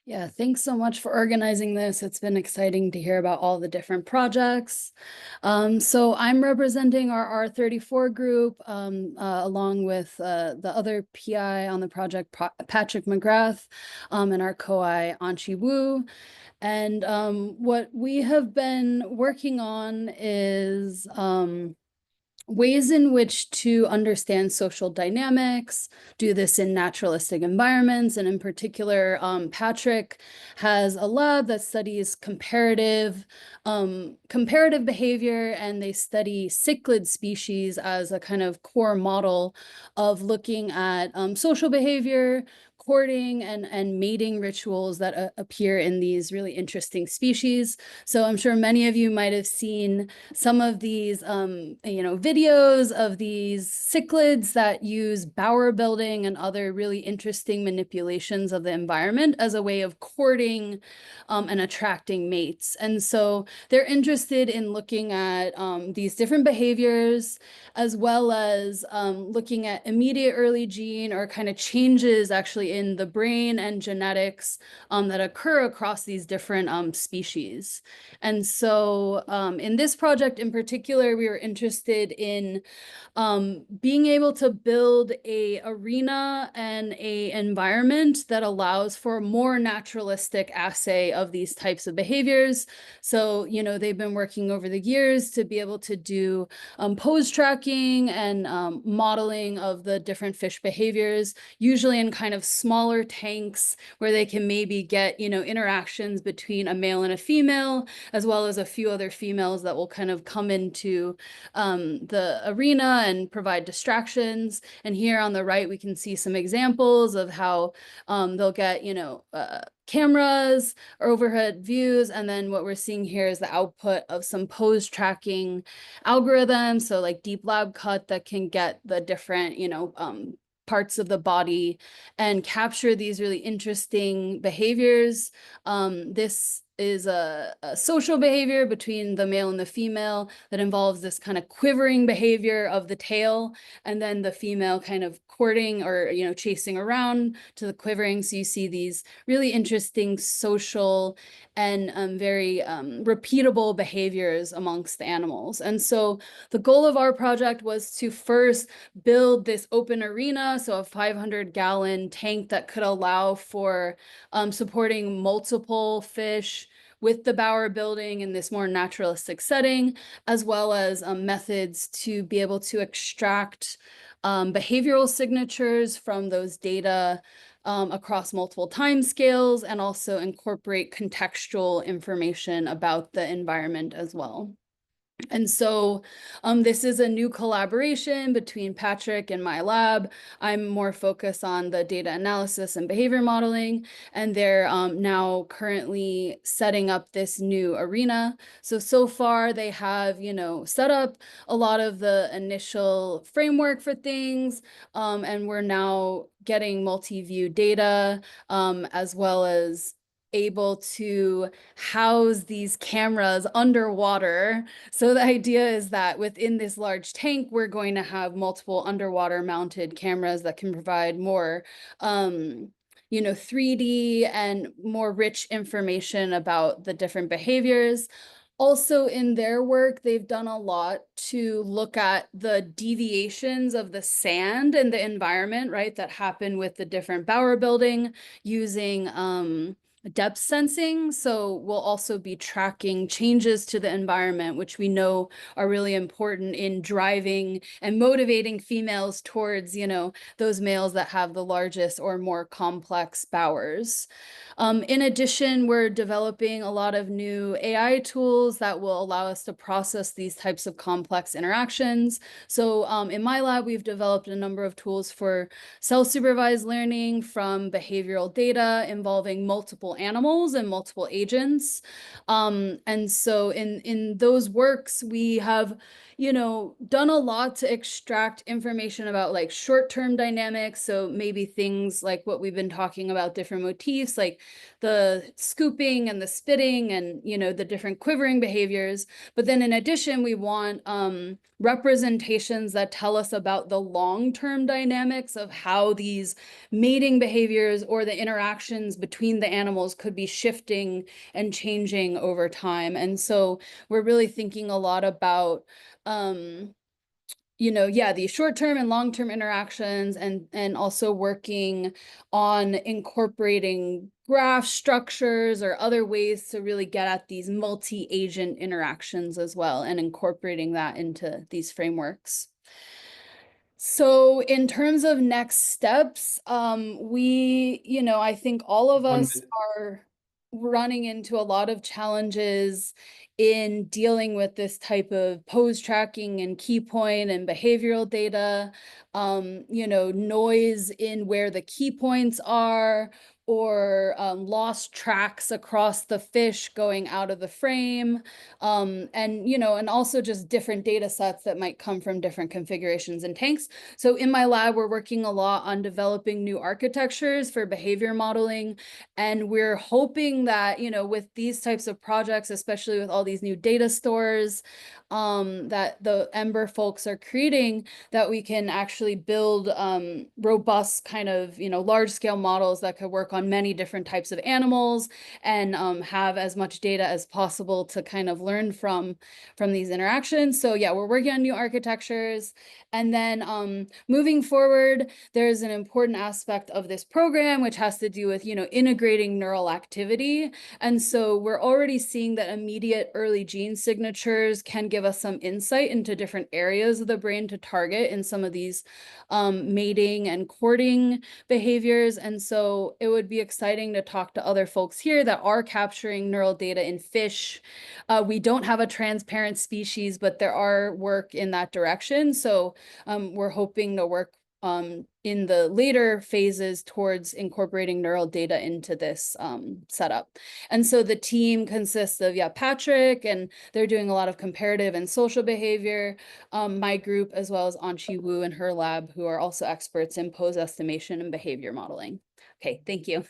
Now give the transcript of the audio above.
Yeah, thanks so much for organizing this. It's been exciting to hear about all the different projects. So I'm representing our R34 group along with the other PI on the project, Patrick McGrath, and our co-I, Anchi Wu. And what we have been working on is ways in which to understand social dynamics, do this in naturalistic environments. And in particular, Patrick has a lab that studies comparative behavior, and they study cichlid species as a kind of core model of looking at social behavior, courting and mating rituals that appear in these really interesting species. So I'm sure many of you might have seen some of these, videos of these cichlids that use bower building and other really interesting manipulations of the environment as a way of courting and attracting mates. And so they're interested in looking at these different behaviors, as well as looking at immediate early gene or kind of changes actually in the brain and genetics that occur across these different species. And so in this project in particular, we were interested in being able to build a arena and a environment that allows for a more naturalistic assay of these types of behaviors. So, they've been working over the years to be able to do pose tracking and modeling of the different fish behaviors, usually in kind of smaller tanks where they can maybe get, interactions between a male and a female, as well as a few other females that will kind of come into the arena and provide distractions. And here on the right, we can see some examples of how they'll get, cameras or overhead views. And then what we're seeing here is the output of some pose tracking algorithms. So like deep lab cut that can get the different, parts of the body and capture these really interesting behaviors. This is a social behavior between the male and the female that involves this kind of quivering behavior of the tail, and then the female kind of courting or chasing around to the quivering. So you see these really interesting social and very repeatable behaviors amongst the animals. And so the goal of our project was to first build this open arena, so a 500-gallon tank that could allow for supporting multiple fish with the bower building in this more naturalistic setting, as well as methods to be able to extract behavioral signatures from those data across multiple timescales, and also incorporate contextual information about the environment as well. And so this is a new collaboration between Patrick and my lab. I'm more focused on the data analysis and behavior modeling, and they're now currently setting up this new arena. So far they have, set up a lot of the initial framework for things, and we're now getting multi-view data, as well as able to house these cameras underwater. So the idea is that within this large tank, we're going to have multiple underwater mounted cameras that can provide more 3D and more rich information about the different behaviors. Also in their work, they've done a lot to look at the deviations of the sand and the environment, right, that happen with the different bower building using depth sensing. So we'll also be tracking changes to the environment, which we know are really important in driving and motivating females towards, those males that have the largest or more complex bowers. In addition, we're developing a lot of new AI tools that will allow us to process these types of complex interactions. So in my lab, we've developed a number of tools for self-supervised learning from behavioral data involving multiple animals and multiple agents. And so in those works, we have done a lot to extract information about like short-term dynamics. So maybe things like what we've been talking about, different motifs, like the scooping and the spitting and, the different quivering behaviors. But then in addition, we want representations that tell us about the long-term dynamics of how these mating behaviors or the interactions between the animals could be shifting and changing over time. And so we're really thinking a lot about these short-term and long-term interactions, and also working on incorporating graph structures or other ways to really get at these multi-agent interactions as well, and incorporating that into these frameworks. So in terms of next steps, I think all of One us minute. are running into a lot of challenges in dealing with this type of pose tracking and key point and behavioral data, noise in where the key points are, or lost tracks across the fish going out of the frame, and also just different data sets that might come from different configurations and tanks. So in my lab, we're working a lot on developing new architectures for behavior modeling. And we're hoping that, with these types of projects, especially with all these new data stores that the Ember folks are creating, that we can actually build robust kind of, large scale models that could work on many different types of animals, and have as much data as possible to kind of learn from these interactions. So yeah, we're working on new architectures. And then moving forward, there's an important aspect of this program, which has to do with, integrating neural activity. And so we're already seeing that immediate early gene signatures can give us some insight into different areas of the brain to target in some of these mating and courting behaviors. And so it would be exciting to talk to other folks here that are capturing neural data in fish. We don't have a transparent species, but there are work in that direction. So we're hoping to work in the later phases towards incorporating neural data into this setup. And so the team consists of, Patrick, and they're doing a lot of comparative and social behavior. My group, as well as Anchi Wu and her lab, who are also experts in pose estimation and behavior modeling. Okay, thank you.